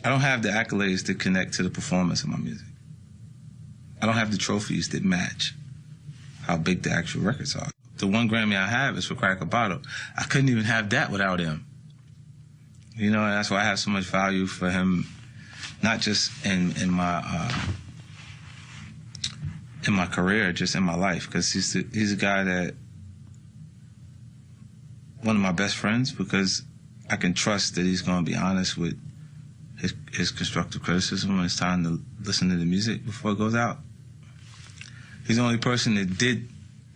I don't have the accolades that connect to the performance of my music. I don't have the trophies that match how big the actual records are. The one Grammy I have is for Crack a Bottle. I couldn't even have that without him. You know, and that's why I have so much value for him, not just in my career, just in my life, because he's a guy that, one of my best friends, because I can trust that he's going to be honest with his constructive criticism when it's time to listen to the music before it goes out. He's the only person that did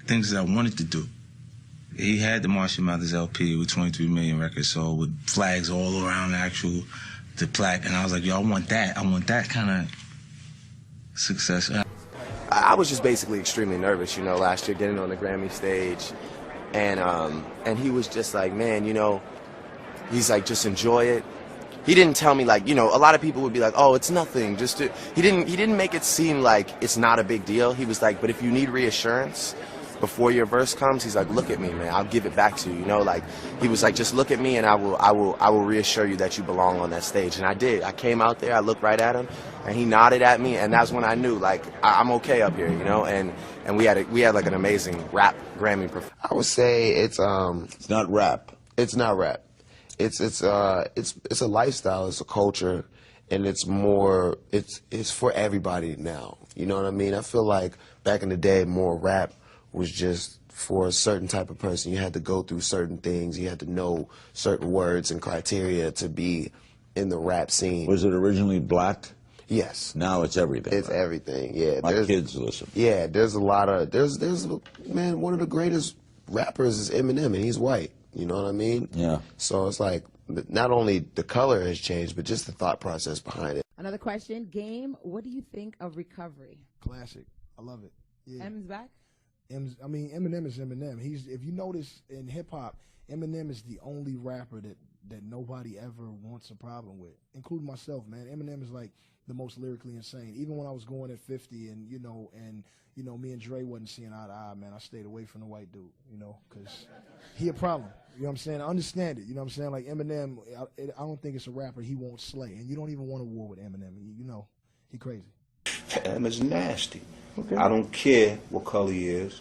things that I wanted to do. He had the Marshall Mathers LP with 23 million records sold with flags all around the plaque, and I was like, yo, I want that. I want that kind of success. I was just basically extremely nervous, you know, last year getting on the Grammy stage, and he was just like, man, you know, he's like, just enjoy it. He didn't tell me, like, you know, a lot of people would be like, oh, it's nothing. He didn't make it seem like it's not a big deal. He was like, but if you need reassurance before your verse comes, he's like, look at me, man. I'll give it back to you. You know, like, he was like, just look at me and I will reassure you that you belong on that stage. And I did. I came out there, I looked right at him, and he nodded at me, and that's when I knew, like, I'm okay up here, you know. And we had like an amazing rap Grammy performance. I would say it's not rap. It's not rap. It's a lifestyle, it's a culture, and it's for everybody now. You know what I mean? I feel like back in the day, more rap was just for a certain type of person. You had to go through certain things, you had to know certain words and criteria to be in the rap scene. Was it originally black? Yes. Now it's everything. It's right? everything. Yeah. My kids listen. Yeah, there's a lot of man, one of the greatest rappers is Eminem, and he's white. You know what I mean? Yeah. So it's like, not only the color has changed, but just the thought process behind it. Another question. Game, what do you think of Recovery? Classic. I love it. Yeah. Eminem's back? I mean, Eminem is Eminem. If you notice in hip-hop, Eminem is the only rapper that nobody ever wants a problem with, including myself, man. Eminem is like the most lyrically insane. Even when I was going at 50 and, you know, me and Dre wasn't seeing eye to eye, man, I stayed away from the white dude, you know, because he a problem. You know what I'm saying? I understand it. You know what I'm saying? Like Eminem, I don't think it's a rapper he won't slay. And you don't even want a war with Eminem. You know, he crazy. Eminem's nasty. Okay. I don't care what color he is.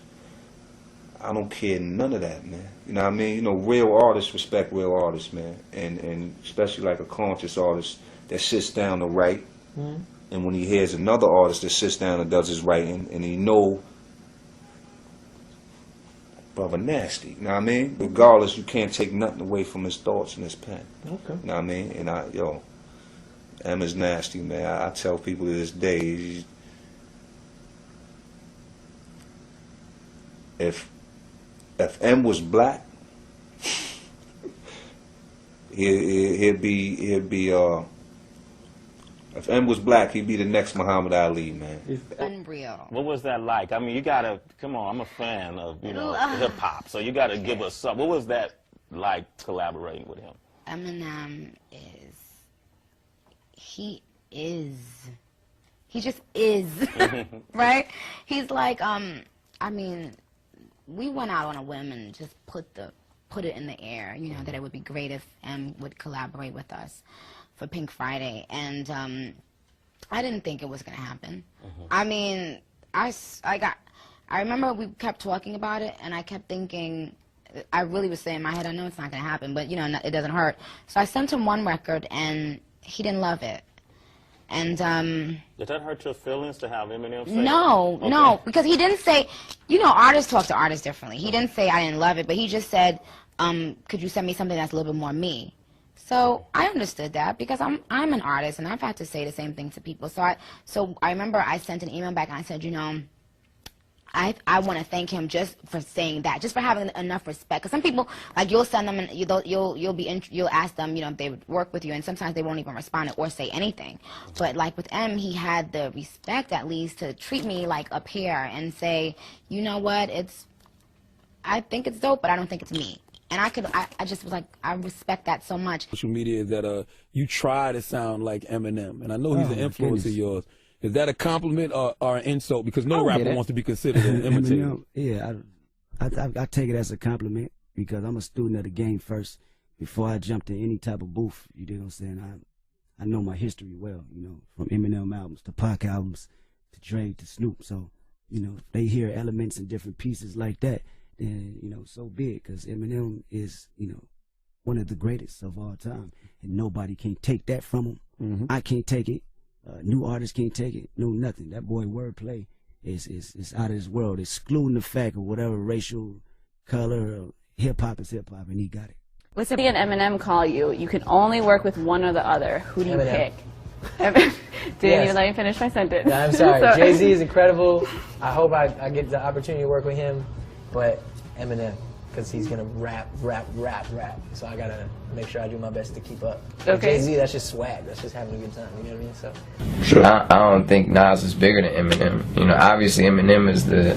I don't care none of that, man. You know what I mean? You know, real artists respect real artists, man. And especially like a conscious artist that sits down to write. Mm-hmm. And when he hears another artist that sits down and does his writing, and he know, brother, nasty. You know what I mean? Regardless, you can't take nothing away from his thoughts and his pen. Okay. You know what I mean? And Emma's nasty, man. I tell people to this day, if M was black, he'd be if M was black, he'd be the next Muhammad Ali, man. Unreal. What was that like? I mean, you gotta, come on, I'm a fan of, you know, hip-hop, so you gotta give us something. What was that like, collaborating with him? Eminem he just is, right? He's like, I mean, we went out on a whim and just put it in the air, you know, that it would be great if M would collaborate with us for Pink Friday, and I didn't think it was gonna happen. I mean, I remember we kept talking about it, and I kept thinking, I really was saying in my head, I know it's not gonna happen, but you know, it doesn't hurt. So I sent him one record, and he didn't love it. And did that hurt your feelings to have Eminem say no, okay. No, because he didn't say, you know, artists talk to artists differently. He didn't say I didn't love it, but he just said, could you send me something that's a little bit more me? So I understood that because I'm an artist, and I've had to say the same thing to people. So I remember I sent an email back and I said, you know, I want to thank him just for saying that, just for having enough respect. Because some people, like, you'll send them and you'll ask them, you know, if they would work with you, and sometimes they won't even respond or say anything. But like with M, he had the respect at least to treat me like a peer and say, you know what, I think it's dope, but I don't think it's me. And I just was like, I respect that so much. Social media is that you try to sound like Eminem, and I know he's an influence of yours. Is that a compliment or an insult? Because no rapper wants to be considered an imitator. Yeah, I take it as a compliment. because I'm a student of the game first. Before I jump to any type of booth, you know what I'm saying? I know my history well, you know, from Eminem albums to Pac albums to Dre to Snoop. So, you know, if they hear elements and different pieces like that, then, you know, so be it, because Eminem is, you know, one of the greatest of all time, and nobody can take that from him. Mm-hmm. I can't take it. New artists can't take it. No, nothing. That boy wordplay is out of this world, excluding the fact of whatever racial color or hip-hop is hip-hop, and he got it. What's and Eminem call you? You can only work with one or the other. Who do you Eminem. pick? Didn't even let me finish my sentence. Yeah, I'm sorry. So- Jay-Z is incredible. I hope I get the opportunity to work with him, but Eminem, because he's going to rap. So I got to make sure I do my best to keep up. Okay. Jay-Z, that's just swag. That's just having a good time. You know what I mean? So. Sure. I don't think Nas is bigger than Eminem. You know, obviously Eminem is the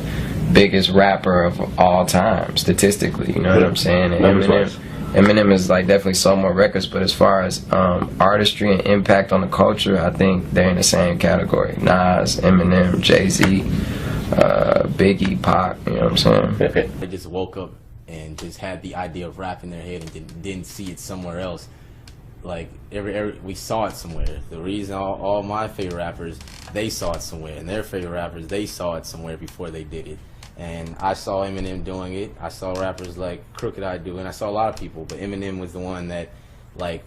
biggest rapper of all time, statistically. You know what I'm saying? And Eminem is like definitely sold more records, but as far as artistry and impact on the culture, I think they're in the same category. Nas, Eminem, Jay-Z, Biggie, Pac, you know what I'm saying? They just woke up and just had the idea of rap in their head and didn't see it somewhere else. Like we saw it somewhere. The reason all my favorite rappers, they saw it somewhere, and their favorite rappers, they saw it somewhere before they did it. And I saw Eminem doing it. I saw rappers like Crooked I do, and I saw a lot of people. But Eminem was the one that, like,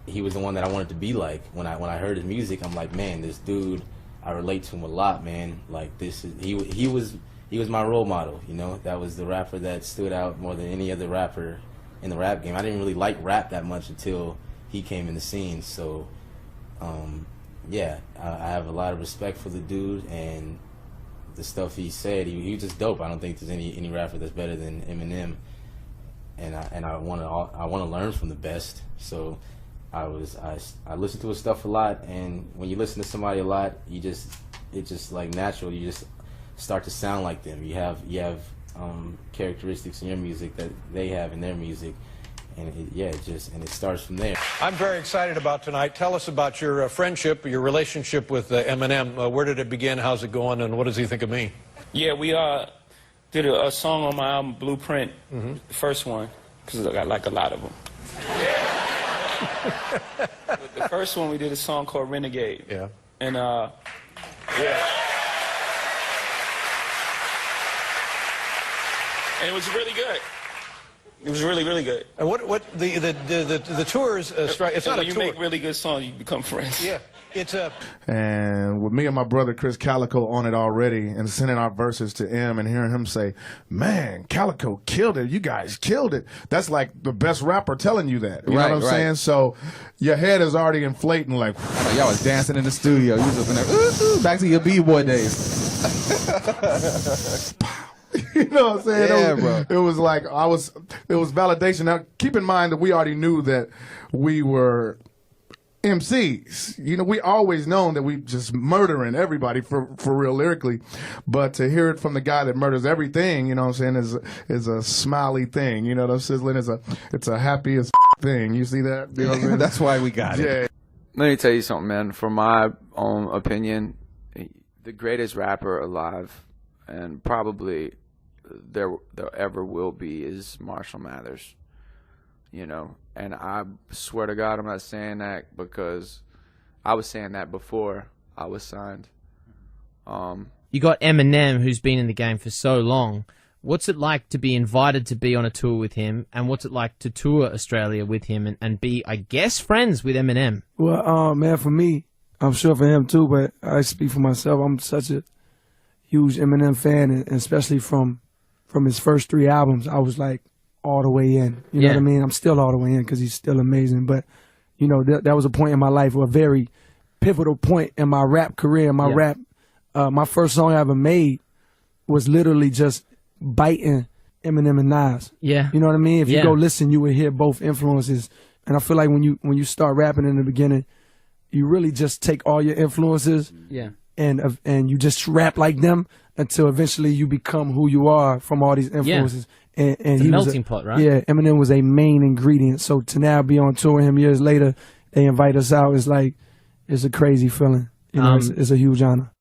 he was the one that I wanted to be like. When I heard his music, I'm like, man, this dude, I relate to him a lot, man. Like, this is he was my role model. You know, that was the rapper that stood out more than any other rapper in the rap game. I didn't really like rap that much until he came in the scene. So, yeah, I have a lot of respect for the dude and the stuff he said. He was just dope. I don't think there's any rapper that's better than Eminem, and I want to learn from the best. So I listen to his stuff a lot, and when you listen to somebody a lot, it's just like natural. You just start to sound like them. You have characteristics in your music that they have in their music, and it starts from there. I'm very excited about tonight. Tell us about your friendship, your relationship with Eminem. Where did it begin? How's it going? And what does he think of me? Yeah, we did a song on my album, Blueprint, the first one, because I got like a lot of them. The first one, we did a song called Renegade. Yeah. And, yeah. And it was really good. It was really, really good. And what the tours strike? It's not a when you tour. make really good songs, you become friends. Yeah, it's a. And with me and my brother Chris Calico on it already, and sending our verses to him and hearing him say, "Man, Calico killed it. You guys killed it." That's like the best rapper telling you that. You know what I'm saying? So your head is already inflating. Like y'all was dancing in the studio. You was up in there, ooh, back to your b-boy days. You know what I'm saying? Yeah, bro. It was like it was validation. Now, keep in mind that we already knew that we were MCs. You know, we always known that we just murdering everybody for real lyrically. But to hear it from the guy that murders everything, you know what I'm saying, is a smiley thing. You know what I'm sizzling? It's a happy as thing. You see that? You know what I'm saying? That's why we got it. Yeah. Let me tell you something, man. From my own opinion, the greatest rapper alive, and probably there ever will be, is Marshall Mathers. You know, and I swear to God, I'm not saying that because I was saying that before I was signed. You got Eminem, who's been in the game for so long. What's it like to be invited to be on a tour with him, and what's it like to tour Australia with him and be, I guess, friends with Eminem? Well, man, for me, I'm sure for him too, but I speak for myself. I'm such a huge Eminem fan, and especially from his first 3 albums, I was like all the way in. You know what I mean? I'm still all the way in because he's still amazing. But, you know, that was a point in my life, a very pivotal point in my rap career. My first song I ever made was literally just biting Eminem and Nas. Yeah. You know what I mean? If you go listen, you would hear both influences. And I feel like when you start rapping in the beginning, you really just take all your influences and you just rap like them until eventually you become who you are from all these influences. And it's a melting pot, right? Yeah, Eminem was a main ingredient. So to now be on tour with him years later, they invite us out, it's a crazy feeling. You know, it's a huge honor.